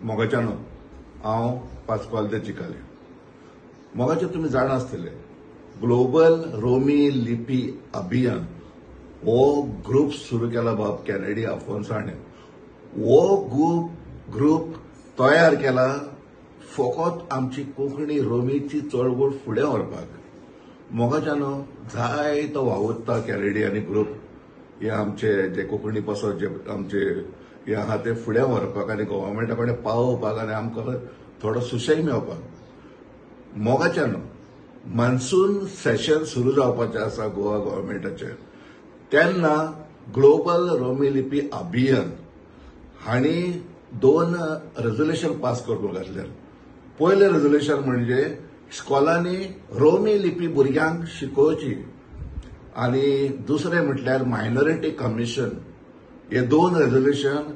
मोगाच्यानो हांव पास्कॉल दे चिकाले. मोगाचे तुम्ही जाण आसतले ग्लोबल रोमी लिपी अभियान हो ग्रुप सुरू केला बाब कॅनेडी आफोन्साणे. हो ग्रुप तयार केला फकत आमची कोंकणी रोमीची चळवळ फुडें व्हरपाक. मोगाच्यानो जायतो वावुरता कॅनेडी आनी ग्रुप हे आमचे जे कोंकणी पासो जे आमचे हे आहा ते फुडें व्हरपाक आनी गव्हर्मेंटा कडेन पावोवपाक आनी आमकां थोडो सुशेग मेळपाक. मोगाच्यानो मान्सून सेशन सुरू जावपाचें आसा गोवा गव्हर्मेंटाचें तेन्ना ग्लोबल रोमी लिपी अभियान हांणी 2 रेझोल्युशन पास करपाक घातल्यात. पयलें रेझोल्युशन म्हणजे स्कॉलांनी रोमी लिपी भुरग्यांक शिकोवची आनी दुसरें म्हटल्यार मायनॉरिटी कमिशन. हे 2 रेझोल्युशन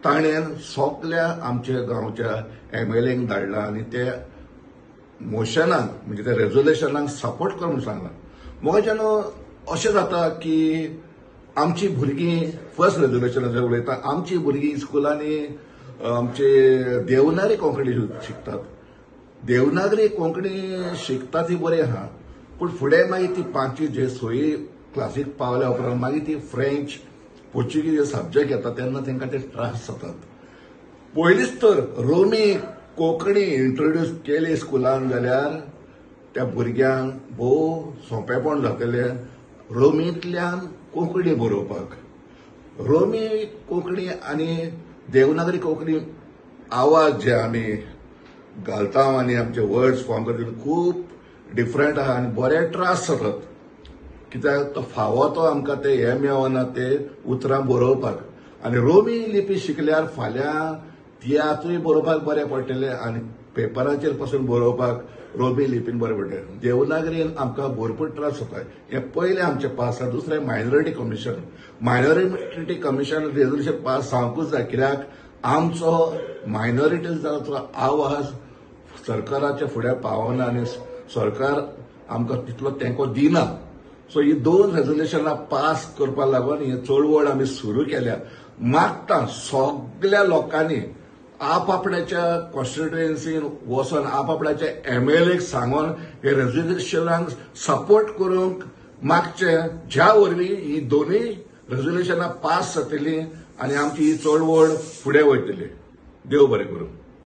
ताणें सगळ्या आमच्या गांवच्या MLAंक धाडला आनी ते मोशनाक म्हणजे त्या रेझोल्युशनाक सपोर्ट कर म्हणून सांगला. मोगाच्यानो अशें जाता की आमची भुरगीं फर्स्ट रेझोल्युशनाचेर उलयता आमची भुरगीं स्कुलांनी आमचे देवनागरी कोंकणी शिकतात. देवनागरी कोंकणी शिकता ती बरी आहा पूण फुडें मागीर ती 5वी जे 6वी क्लासीक पावल्या उपरांत मागीर ती फ्रेंच पोर्चुगीज हे सब्जेक्ट येता तेन्ना तांकां ते त्रास जातात. पयलींच तर रोमी कोंकणी इंट्रोड्यूस केली स्कुलान जाल्यार त्या भुरग्यांक भोव सोंपेपण जातलें रोमींतल्यान कोंकणी बरोवपाक. रोमी कोंकणी आनी देवनागरी कोंकणी आवाज जे आमी घालता आनी आमचे वर्ड्स फॉर्म करता खूब डिफरंट आहा आनी बरे त्रास जातात. कित्याक तो फावो तो आमकां ते हे मेळना ते उतरां बरोवपाक. आनी रोमी लिपी शिकल्यार फाल्यां तियात्रूय बरोवपाक बरें पडटलें आनी पेपराचेर पासून बरोवपाक रोमी लिपीन बरें पडटलें. देवनागरीन आमकां भरपूर त्रास जाता. हें पयलें आमचें पास जाता. दुसरें मायनॉरिटी कमिशन रेझोल्युशन पास जावंकूच जाय कित्याक आमचो मायनॉरिटीजाचो आवाज सरकाराच्या फुडें पावना आनी सरकार आमकां तितलो तेंको दिना. सो ही 2 रेझोल्युशनां पास करपाक लागून ही चळवळ आमी सुरू केल्या. मागता सगळ्या लोकांनी आपआपल्याच्या कॉन्स्टिट्युएन्सीन वचून आपआपल्याच्या MLAक सांगून हे रेझोल्युशनाक सपोर्ट करूंक मागचे ज्या वरवीं ही 2 रेझोल्युशनां पास जातलीं आनी आमची ही चळवळ फुडें वयतली. देव बरें करूं.